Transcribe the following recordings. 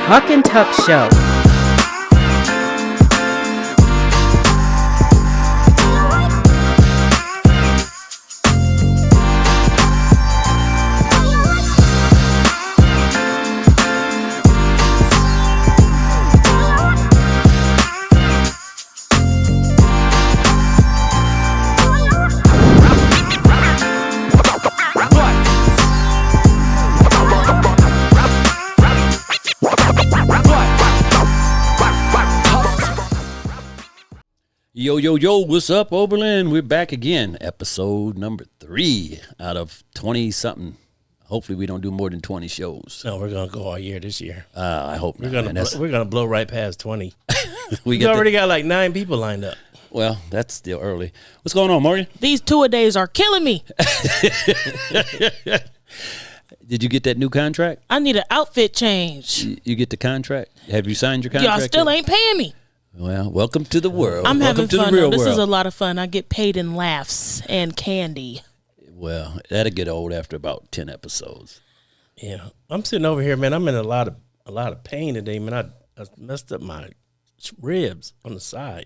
Huck and Tuck Show. Yo, what's up, Oberlin? We're back again. Episode number 3 out of 20-something. Hopefully we don't do more than 20 shows. No, we're going to go all year this year. I hope not. We're gonna blow right past 20. we already got like 9 people lined up. Well, that's still early. What's going on, Morgan? These two-a-days are killing me. Did you get that new contract? I need an outfit change. You get the contract? Have you signed your contract? Y'all still ain't paying me. Well, welcome to the world. I'm welcome having to fun. The real This world. is a lot of fun. I get paid in laughs and candy. Well, that'll get old after about 10 episodes. Yeah, I'm sitting over here, man. I'm in a lot of pain today, man. I messed up my ribs on the side.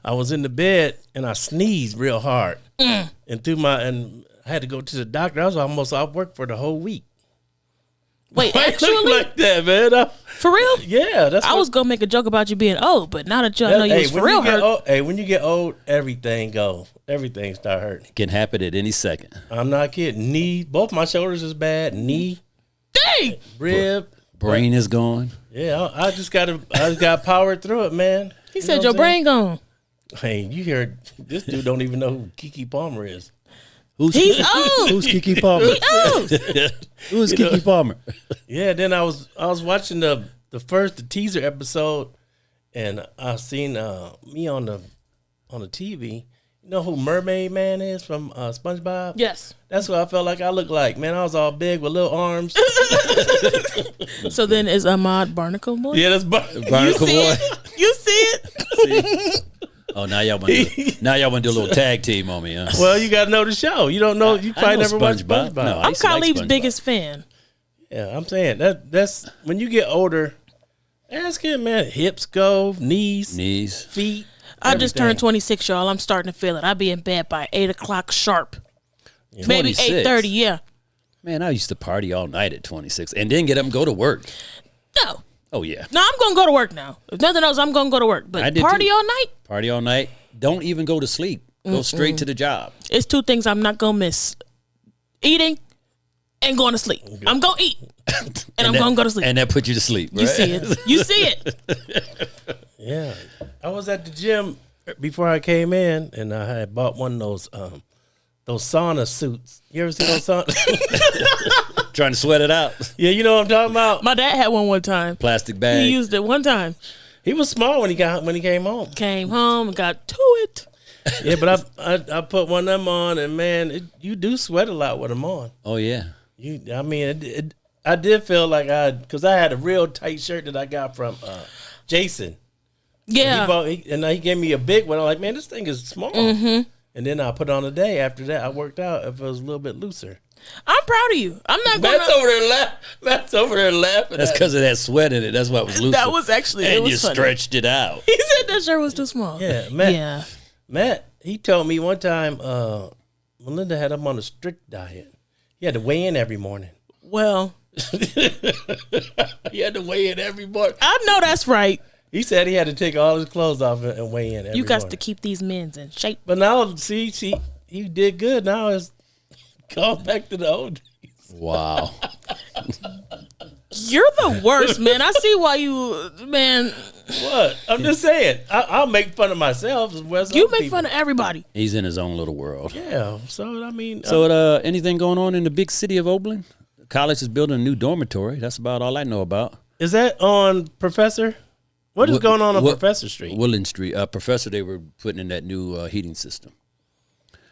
I was in the bed and I sneezed real hard, and I had to go to the doctor. I was almost off work for the whole week. Wait, Why actually? look like that, man? For real? Yeah, I was going to make a joke about you being old, but now that y'all know you was for real hurt. When you get old, everything goes. Everything start hurting. It can happen at any second. I'm not kidding. Knee, both my shoulders is bad. Knee. Dang! Rib. Brain is gone. Yeah, I just got to power through it, man. He said your brain gone. Hey, you heard this dude don't even know who Keke Palmer is. He's old. Who's Keke Palmer? He old. Who's Keke Palmer? Yeah, then I was watching the teaser episode, and I seen me on the TV. You know who Mermaid Man is from SpongeBob? Yes. That's what I felt like I looked like. Man, I was all big with little arms. So then is Ahmad Barnacle Boy? Yeah, that's Barnacle You Boy. You see it? Oh, now y'all want to do a little tag team on me, huh? Well, you got to know the show. You don't know. You probably never watched SpongeBob. No, I I'm used to like Khalib's SpongeBob. biggest fan. Yeah, I'm saying that's when you get older. Ask him, man. Hips go, knees, feet. I just everything. turned 26, y'all. I'm starting to feel it. I'll be in bed by 8 o'clock sharp. Yeah. Maybe 26. 8:30, yeah. Man, I used to party all night at 26 and then get up and go to work. No. Oh, yeah. No, I'm going to go to work now. If nothing else, I'm going to go to work. I But did party too. all night? Party all night. Don't even go to sleep. Go straight to the job. It's 2 things I'm not going to miss. Eating and going to sleep. I'm going to eat. And I'm going to go to sleep. And that put you to sleep, right? You see it. You see it. Yeah, I was at the gym before I came in, and I had bought one of those sauna suits. You ever see those sauna? Trying to sweat it out. Yeah, you know what I'm talking about. My dad had one time. Plastic bag. He used it one time. He was small when he came home. Came home and got to it. Yeah, but I put one of them on, and man, you do sweat a lot with them on. Oh, yeah. I did feel like because I had a real tight shirt that I got from Jason. Yeah. He gave me a big one. I'm like, man, this thing is small. Mm-hmm. And then I put on a day. After that, I worked out if it was a little bit looser. I'm proud of you. I'm not going Matt's over there laughing. That's because of that sweat in it. That's why it was loose. That was actually, and it was you funny. stretched it out. He said that shirt was too small. Yeah, Matt, he told me one time Melinda had him on a strict diet. He had to weigh in every morning. Well, He had to weigh in every morning. I know that's right. He said he had to take all his clothes off and weigh in every You got morning. to keep these men's in shape. But now, see, he did good. Now it's going back to the old days. Wow. You're the worst, man. I see why man. What? I'm just saying. I'll make fun of myself as well as You other make people. fun of everybody. He's in his own little world. Yeah. So, I mean. So, anything going on in the big city of Oberlin? College is building a new dormitory. That's about all I know about. Is that on Professor? What is going on Professor Street? Woodland Street. Professor, they were putting in that new heating system.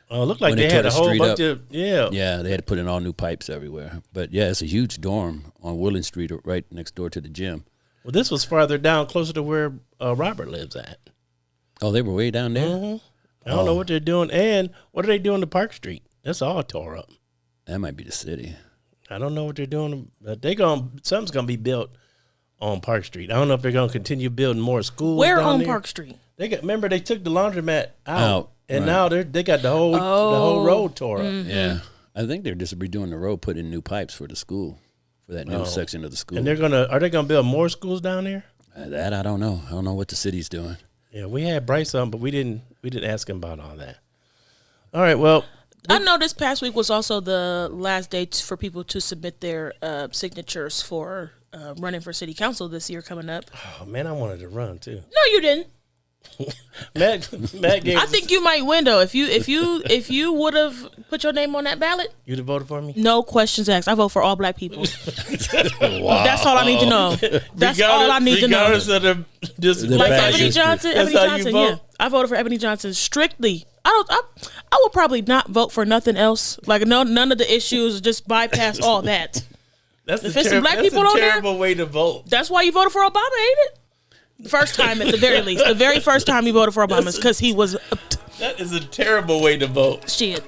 Oh, it looked like When they they had tore a the whole street bunch up. of, yeah. Yeah, they had to put in all new pipes everywhere. But, yeah, it's a huge dorm on Woodland Street right next door to the gym. Well, this was farther down, closer to where Robert lives at. Oh, they were way down there? Mm-hmm. I don't know what they're doing. And what are they doing to Park Street? That's all tore up. That might be the city. I don't know what they're doing. But something's going to be built on Park Street. I don't know if they're going to continue building more schools. Where down on there. Park Street? Remember they took the laundromat out. And right. now they got the whole road tore up. Mm-hmm. Yeah. I think they're just redoing the road, putting in new pipes for the school, for that new section of the school. And are they gonna build more schools down there? That I don't know. I don't know what the city's doing. Yeah, we had Bryce on, but we didn't ask him about all that. All right, well, I know this past week was also the last day for people to submit their signatures for running for city council this year coming up. oh man, I wanted to run too. No, you didn't. Matt gave I think you might win though. If you would have put your name on that ballot, you'd have voted for me. no questions asked. I vote for all black people. Wow. That's all I need to know. That's all I need to know. Regardless of the Like passion. Ebony Johnson. That's Ebony how you Johnson. vote? Yeah, I voted for Ebony Johnson strictly. I would probably not vote for nothing else. Like none of the issues. Just bypass all that. That's If it's some black people on there, terrible way to vote. That's why you voted for Obama, ain't it? The first time, at the very least. The very first time you voted for Obama is because he was That is a terrible way to vote. shit.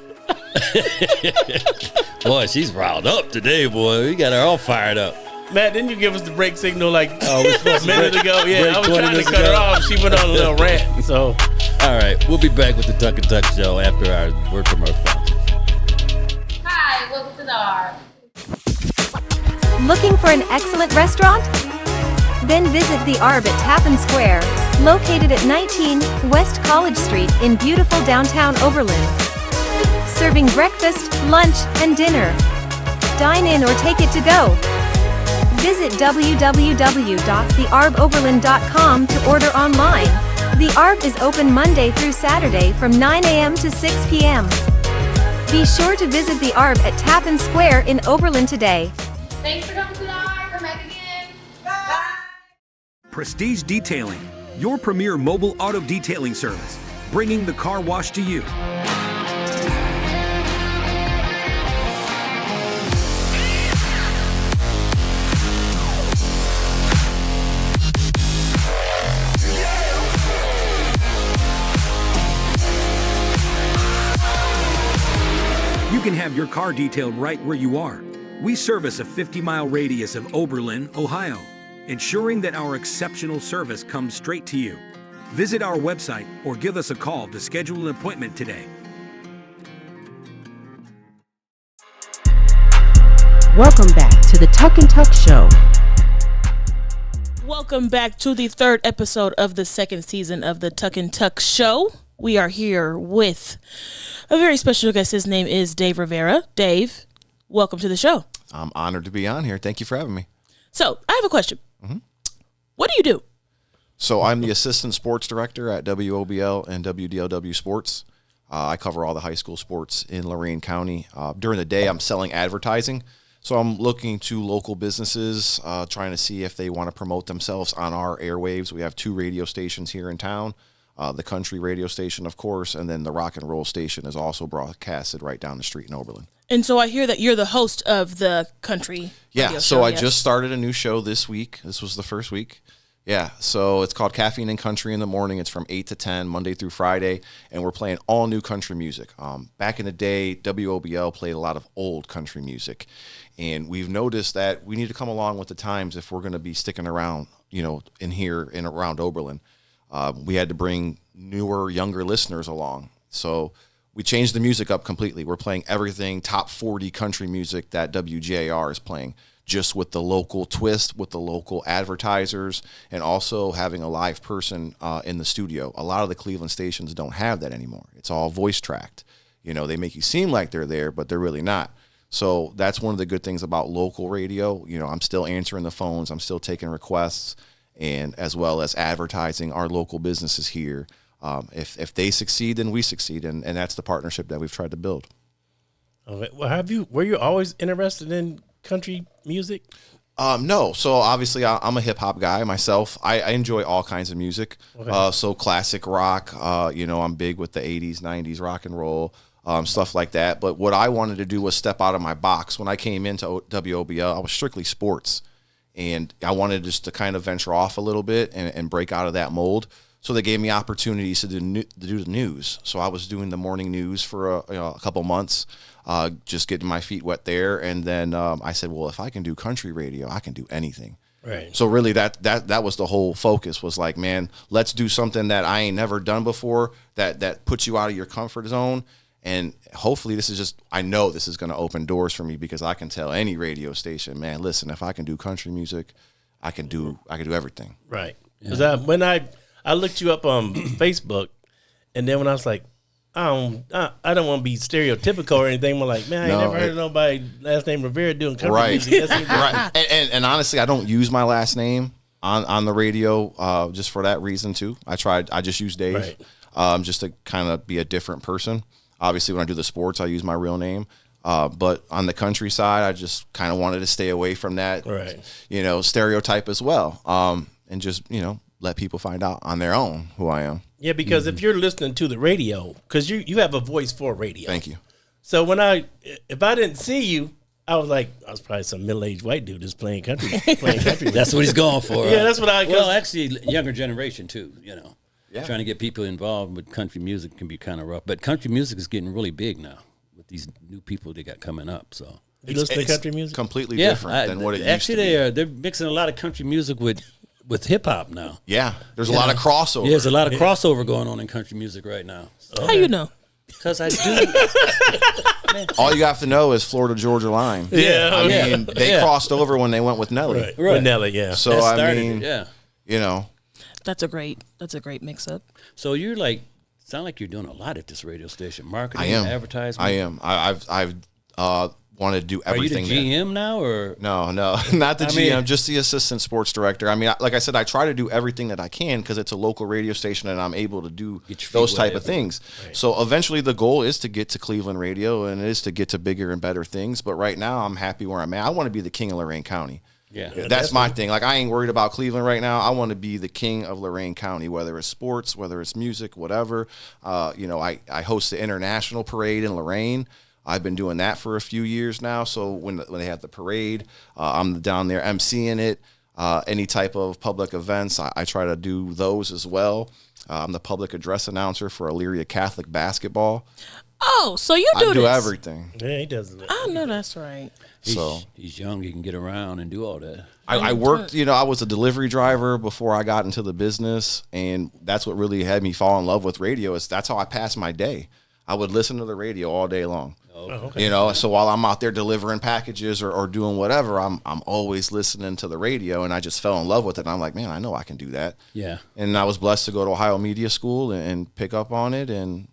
Boy, she's riled up today, boy. We got her all fired up. Matt, didn't you give us the break signal like we're supposed a minute ago? Yeah, break I was 20 trying to minutes cut her ago. off. She went on a little rant. So, All right, we'll be back with the Tuck and Tuck show after our word from our sponsors. Hi, welcome to the ARB. Looking for an excellent restaurant? Then visit the ARB at Tappan Square, located at 19 West College Street in beautiful downtown Oberlin. Serving breakfast, lunch, and dinner. Dine in or take it to go. Visit www.thearboberlin.com to order online. The ARB is open Monday through Saturday from 9 a.m. to 6 p.m. Be sure to visit the ARB at Tappan Square in Oberlin today. Thanks for coming to the ARB. Come back again. Bye. Prestige Detailing, your premier mobile auto detailing service, bringing the car wash to you. You can have your car detailed right where you are. We service a 50-mile radius of Oberlin, Ohio, ensuring that our exceptional service comes straight to you. Visit our website or give us a call to schedule an appointment today. Welcome back to the Tuck and Tuck Show. Welcome back to the third episode of the second season of the Tuck and Tuck Show. We are here with a very special guest. His name is Dave Rivera. Dave, welcome to the show. I'm honored to be on here. Thank you for having me. So, I have a question. What do you do? So I'm the assistant sports director at WOBL and WDLW Sports. I cover all the high school sports in Lorain County. During the day, I'm selling advertising. So I'm looking to local businesses, trying to see if they want to promote themselves on our airwaves. We have 2 radio stations here in town. The country radio station, of course, and then the rock and roll station is also broadcasted right down the street in Oberlin. And so I hear that you're the host of the country radio So show, I yes? just started a new show this week. This was the first week. Yeah, so it's called Caffeine Country in the morning. It's from 8 to 10, Monday through Friday, and we're playing all new country music. Back in the day, WOBL played a lot of old country music, and we've noticed that we need to come along with the times if we're going to be sticking around, in here and around Oberlin. We had to bring newer, younger listeners along. So we changed the music up completely. We're playing everything top 40 country music that WJR is playing, just with the local twist, with the local advertisers, and also having a live person in the studio. A lot of the Cleveland stations don't have that anymore. It's all voice tracked. They make you seem like they're there, but they're really not. So that's one of the good things about local radio. I'm still answering the phones. I'm still taking requests, and as well as advertising our local businesses here. If they succeed, then we succeed, and that's the partnership that we've tried to build. Okay. Well, were you always interested in country music? No. So obviously I'm a hip hop guy myself. I enjoy all kinds of music. Okay. So classic rock, I'm big with the 80s, 90s rock and roll, stuff like that. But what I wanted to do was step out of my box. When I came into WOBL, I was strictly sports, and I wanted just to kind of venture off a little bit and break out of that mold. So they gave me opportunities to do the news. So I was doing the morning news for a couple months, just getting my feet wet there. And then I said, well, if I can do country radio, I can do anything. Right. So really that was the whole focus, was like, man, let's do something that I ain't never done before, that puts you out of your comfort zone. And hopefully I know this is going to open doors for me, because I can tell any radio station, man, listen, if I can do country music, I can do everything. Right. Because when I looked you up on Facebook, and then when I was like, I don't want to be stereotypical or anything. I'm like, man, I ain't never heard of nobody last name Rivera doing country music. Right. And honestly, I don't use my last name on the radio just for that reason too. I just use Dave, just to kind of be a different person. Obviously, when I do the sports, I use my real name. But on the countryside, I just kind of wanted to stay away from that, stereotype as well. And just, let people find out on their own who I am. Yeah, because if you're listening to the radio, because you have a voice for radio. Thank you. So if I didn't see you, I was probably some middle-aged white dude just playing country. That's what he's going for. Yeah, that's what Well, actually, younger generation too. Yeah. Trying to get people involved with country music can be kind of rough. But country music is getting really big now with these new people they got coming up. So you listen to country music? Completely different than what it used to be. They're mixing a lot of country music with hip hop now. Yeah, there's a lot of crossover. Yeah, there's a lot of crossover going on in country music right now. So, how you know? Because I do. All you have to know is Florida Georgia Line. Yeah, I mean, they crossed over when they went with Nelly. Right. With Nelly, yeah. So That's a great mix up. So you're sound like you're doing a lot at this radio station. Marketing, I am. Advertisement. I am. I've wanted to do everything. Are you the GM now, or no, not the GM, just the assistant sports director. I mean, like I said, I try to do everything that I can because it's a local radio station and I'm able to do those type of things. Right. So eventually the goal is to get to Cleveland radio, and it is to get to bigger and better things. But right now I'm happy where I'm at. I want to be the king of Lorain County. Yeah, that's my thing. I ain't worried about Cleveland right now. I want to be the king of Lorain County, whether it's sports, whether it's music, whatever. I host the international parade in Lorain. I've been doing that for a few years now. So when they have the parade, I'm down there emceeing it. Any type of public events, I try to do those as well. I'm the public address announcer for Elyria Catholic basketball. Oh, so you I do everything. Yeah, he does it. I know that's right. He's young. He can get around and do all that. I worked, I was a delivery driver before I got into the business, and that's what really had me fall in love with radio. That's how I passed my day. I would listen to the radio all day long. Okay. So while I'm out there delivering packages or doing whatever, I'm always listening to the radio, and I just fell in love with it. And I'm like, man, I know I can do that. Yeah. And I was blessed to go to Ohio Media School and pick up on it, and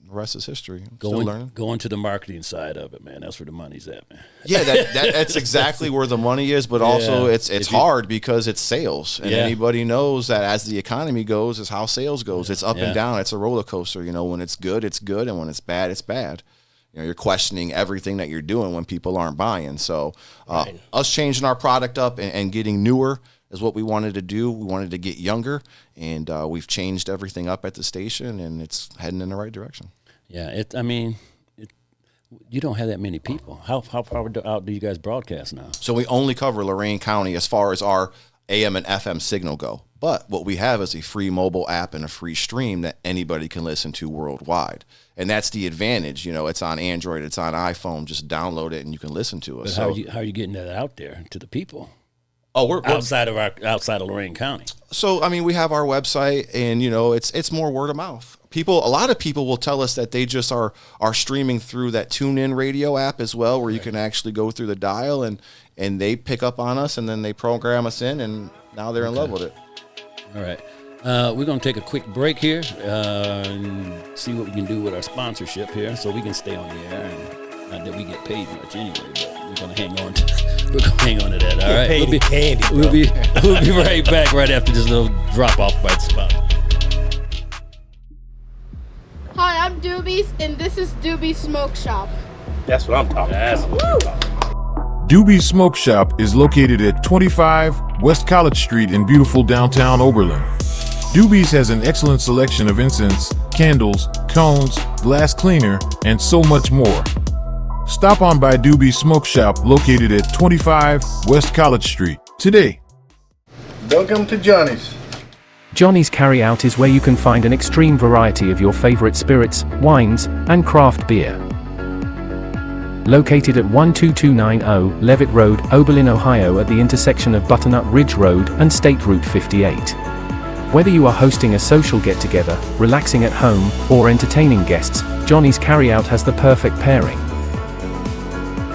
the rest is history. Still learning. Going to the marketing side of it, man. That's where the money's at, man. Yeah, that's exactly where the money is, but also it's hard because it's sales. And anybody knows that as the economy goes is how sales goes. It's up and down. It's a roller coaster. When it's good, and when it's bad, it's bad. You're questioning everything that you're doing when people aren't buying. So us changing our product up and getting newer is what we wanted to do. We wanted to get younger, and we've changed everything up at the station, and it's heading in the right direction. Yeah, you don't have that many people. How far out do you guys broadcast now? So we only cover Lorain County as far as our AM and FM signal go. But what we have is a free mobile app and a free stream that anybody can listen to worldwide. And that's the advantage. It's on Android, it's on iPhone. Just download it and you can listen to us. But how are you getting that out there to the people? Oh, we're outside of Lorain County. So we have our website, and it's more word of mouth. A lot of people will tell us that they just are streaming through that TuneIn radio app as well, where you can actually go through the dial and they pick up on us, and then they program us in, and now they're in love with it. All right. We're going to take a quick break here and see what we can do with our sponsorship here so we can stay on the air. And not that we get paid much anyway, but we're going to hang on to that. All right. We'll be right back right after this little drop off by the spot. Hi, I'm Doobies, and this is Doobies Smoke Shop. That's what I'm talking about. Doobies Smoke Shop is located at 25 West College Street in beautiful downtown Oberlin. Doobies has an excellent selection of incense, candles, cones, glass cleaner, and so much more. Stop on by Doobies Smoke Shop located at 25 West College Street today. Welcome to Johnny's. Johnny's Carry Out is where you can find an extreme variety of your favorite spirits, wines, and craft beer. located at 12290 Levitt Road, Oberlin, Ohio at the intersection of Butternut Ridge Road and State Route 58. Whether you are hosting a social get-together, relaxing at home, or entertaining guests, Johnny's Carryout has the perfect pairing.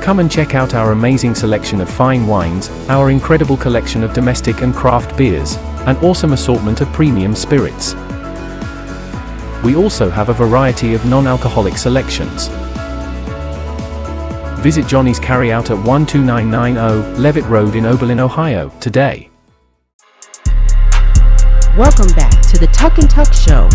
Come and check out our amazing selection of fine wines, our incredible collection of domestic and craft beers, and awesome assortment of premium spirits. We also have a variety of non-alcoholic selections. Visit Johnny's Carryout at 12990 Levitt Road in Oberlin, Ohio, today. Welcome back to the Tuck and Tuck Show.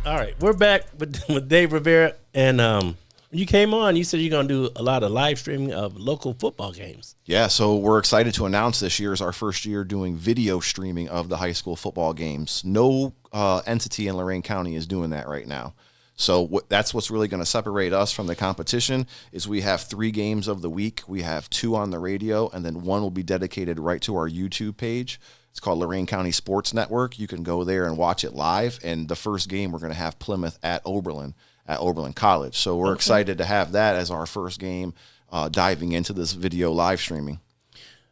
All right, we're back with Dave Rivera, and when you came on, you said you're going to do a lot of live streaming of local football games. Yeah, so we're excited to announce this year is our first year doing video streaming of the high school football games. No entity in Lorain County is doing that right now. So that's what's really going to separate us from the competition is we have 3 games of the week. We have 2 on the radio, and then 1 will be dedicated right to our YouTube page. It's called Lorain County Sports Network. You can go there and watch it live. And the first game, we're going to have Plymouth at Oberlin College. So we're excited to have that as our first game diving into this video live streaming.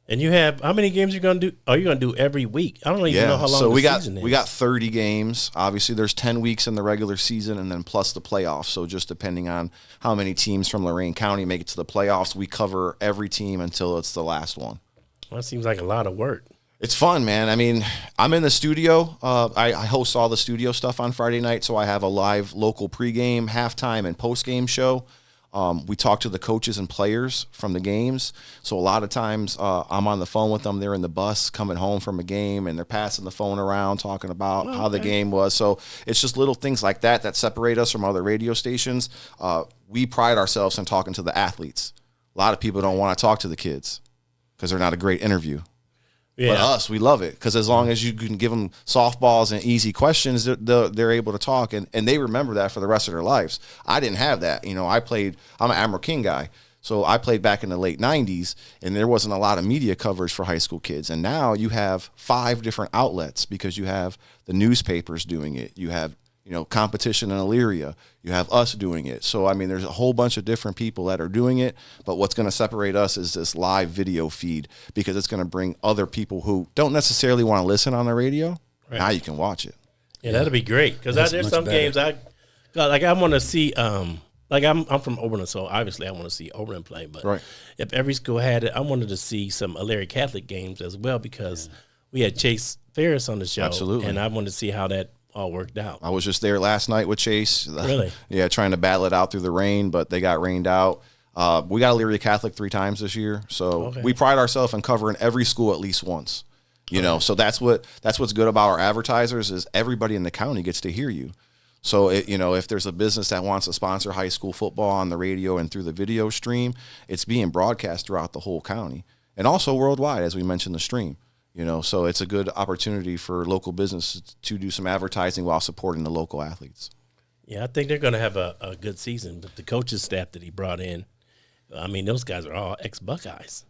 And you have, how many games you're going to do? Are you going to do every week? I don't even know how long so the season is. We got 30 games. Obviously, there's 10 weeks in the regular season and then plus the playoffs. So just depending on how many teams from Lorain County make it to the playoffs, we cover every team until it's the last one. Well, that seems like a lot of work. It's fun, man. I mean, I'm in the studio. I host all the studio stuff on Friday night, so I have a live local pregame, halftime, and postgame show. We talk to the coaches and players from the games. So a lot of times I'm on the phone with them. They're in the bus coming home from a game, and they're passing the phone around talking about how the game was. So it's just little things like that that separate us from other radio stations. We pride ourselves in talking to the athletes. A lot of people don't want to talk to the kids because they're not a great interview. Yeah. But us, we love it because as long as you can give them softballs and easy questions, they're able to talk, and they remember that for the rest of their lives. I didn't have that. You know, I'm an Admiral King guy, so I played back in the late 90s, and there wasn't a lot of media coverage for high school kids. And now you have 5 different outlets because you have the newspapers doing it. You have, competition in Elyria. You have us doing it. So, I mean, there's a whole bunch of different people that are doing it, but what's going to separate us is this live video feed because it's going to bring other people who don't necessarily want to listen on the radio. Right. Now you can watch it. Yeah, that'll be great because there's some games I want to see. I'm from Oberlin, so obviously I want to see Oberlin play. But if every school had it, I wanted to see some Elyria Catholic games as well because we had Chase Ferris on the show. Absolutely. And I wanted to see how that all worked out. I was just there last night with Chase. Really? Yeah, trying to battle it out through the rain, but they got rained out. We got Elyria Catholic 3 times this year, so we pride ourselves in covering every school at least once. So that's what's good about our advertisers is everybody in the county gets to hear you. So if there's a business that wants to sponsor high school football on the radio and through the video stream, it's being broadcast throughout the whole county and also worldwide, as we mentioned the stream. So it's a good opportunity for local businesses to do some advertising while supporting the local athletes. Yeah, I think they're going to have a good season. But the coaching staff that he brought in, I mean, those guys are all ex-Buckeyes.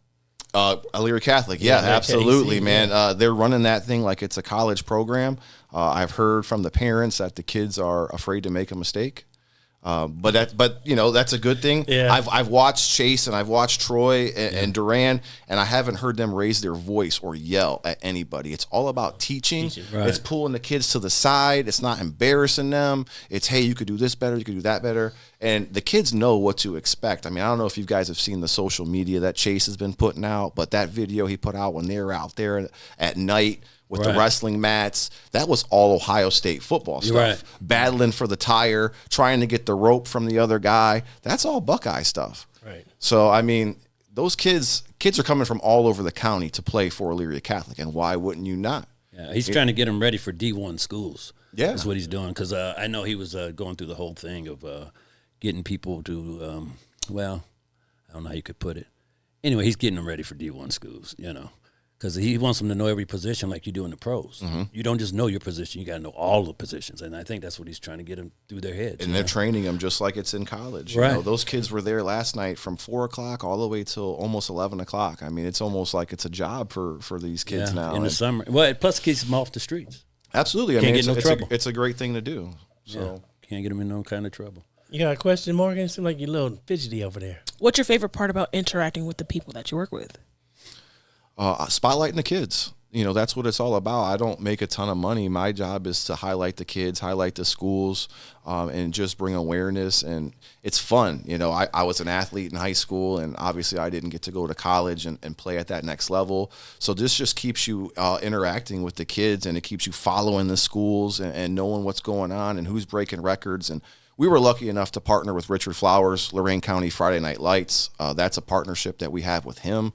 Elyria Catholic, yeah, absolutely, man. They're running that thing like it's a college program. I've heard from the parents that the kids are afraid to make a mistake. But that's a good thing. Yeah. I've watched Chase and I've watched Troy and Duran, and I haven't heard them raise their voice or yell at anybody. It's all about teaching. Right. It's pulling the kids to the side. It's not embarrassing them. It's, hey, you could do this better. You could do that better. And the kids know what to expect. I mean, I don't know if you guys have seen the social media that Chase has been putting out, but that video he put out when they were out there at night with the wrestling mats, that was all Ohio State football stuff. Right. Battling for the tire, trying to get the rope from the other guy. That's all Buckeye stuff. Right. So, I mean, those kids are coming from all over the county to play for Elyria Catholic, and why wouldn't you not? Yeah, he's trying to get them ready for D1 schools. Yeah. That's what he's doing because I know he was going through the whole thing of getting people to, I don't know how you could put it. Anyway, he's getting them ready for D1 schools, because he wants them to know every position like you do in the pros. Mm-hmm. You don't just know your position. You got to know all the positions. And I think that's what he's trying to get them through their heads. And they're training them just like it's in college. Right. Those kids were there last night from 4 o'clock all the way till almost 11 o'clock. I mean, it's almost like it's a job for these kids now. In the summer. Well, it plus keeps them off the streets. Absolutely. I mean, it's a great thing to do. So can't get them in no kind of trouble. You got a question, Morgan? You seem like you're a little fidgety over there. What's your favorite part about interacting with the people that you work with? Spotlighting the kids. That's what it's all about. I don't make a ton of money. My job is to highlight the kids, highlight the schools, and just bring awareness. And it's fun. I was an athlete in high school, and obviously I didn't get to go to college and play at that next level. So this just keeps you interacting with the kids, and it keeps you following the schools and knowing what's going on and who's breaking records. And we were lucky enough to partner with Richard Flowers, Lorain County Friday Night Lights. That's a partnership that we have with him.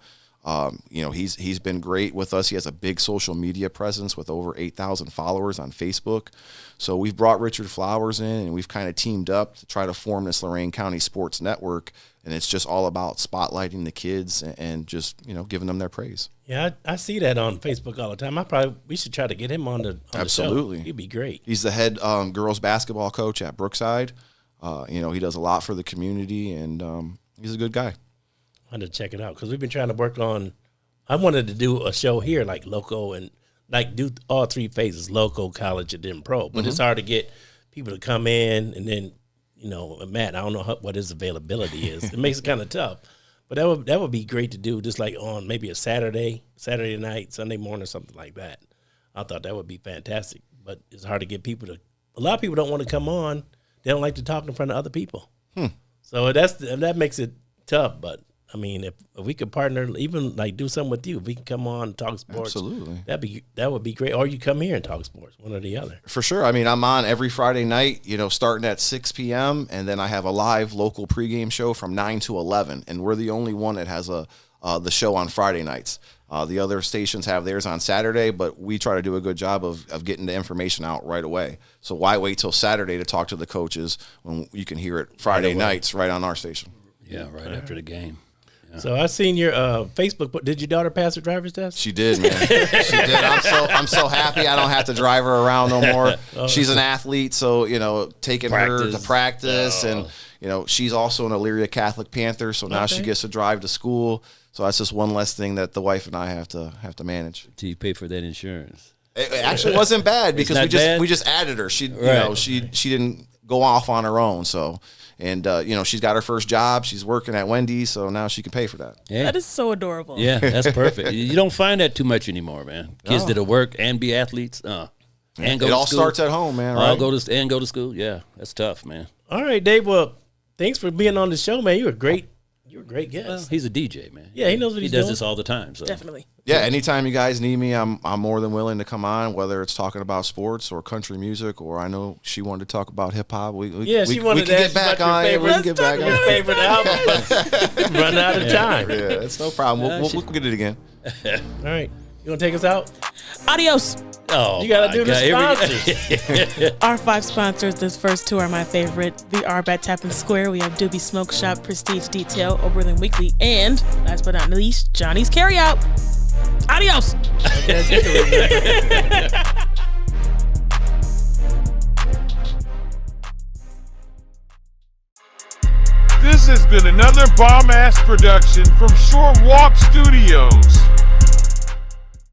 He's been great with us. He has a big social media presence with over 8,000 followers on Facebook. So we've brought Richard Flowers in, and we've kind of teamed up to try to form this Lorain County Sports Network. And it's just all about spotlighting the kids and just, giving them their praise. Yeah, I see that on Facebook all the time. We should try to get him on the Absolutely. show. He'd be great. He's the head girls basketball coach at Brookside. He does a lot for the community, and he's a good guy. I had to check it out because we've been trying to work on. I wanted to do a show here like local and like do all three phases: local, college, and then pro. But it's hard to get people to come in, and then Matt, I don't know what his availability is. It makes it kind of tough. But that would be great to do, just like on maybe a Saturday night, Sunday morning, or something like that. I thought that would be fantastic. But it's hard to get people to. A lot of people don't want to come on. They don't like to talk in front of other people. So that makes it tough. But I mean, if we could partner, even like do something with you, if we can come on and talk sports, absolutely, that would be great. Or you come here and talk sports, one or the other. For sure. I mean, I'm on every Friday night, starting at 6 p.m. and then I have a live local pregame show from 9 to 11, and we're the only one that has the show on Friday nights. The other stations have theirs on Saturday, but we try to do a good job of getting the information out right away. So why wait till Saturday to talk to the coaches when you can hear it Friday nights right on our station? Yeah, right after the game. So I seen your Facebook. But did your daughter pass her driver's test? She did, man. She did. I'm so happy I don't have to drive her around no more. She's an athlete, so taking her to practice, and she's also an Elyria Catholic Panther, so now she gets to drive to school. So that's just one less thing that the wife and I have to manage. Do you pay for that insurance? It actually wasn't bad because we just added her. She she didn't go off on her own, so. And, she's got her first job. She's working at Wendy's, so now she can pay for that. Yeah. That is so adorable. Yeah, that's perfect. You don't find that too much anymore, man. Kids that'll work and be athletes. And go it to all school. starts at home, man, right? Go to school. Yeah, that's tough, man. All right, Dave. Well, thanks for being on the show, man. You're a great guest. Well, he's a DJ, man. Yeah, he knows what he's doing. He does this all the time. So. Definitely. Yeah, anytime you guys need me, I'm more than willing to come on, whether it's talking about sports or country music, or I know she wanted to talk about hip hop. We can get back on it. We can get back on your favorite album. Run out of time. Yeah, it's no problem. We'll get it again. All right. You want to take us out? Adios. Oh, you got to do the sponsors. Our 5 sponsors, this first 2 are my favorite. We are at Tappan Square. We have Doobies Smoke Shop, Prestige Detail, Oberlin Weekly, and last but not least, Johnny's Carryout. Adios. This has been another bomb-ass production from Short Walk Studios.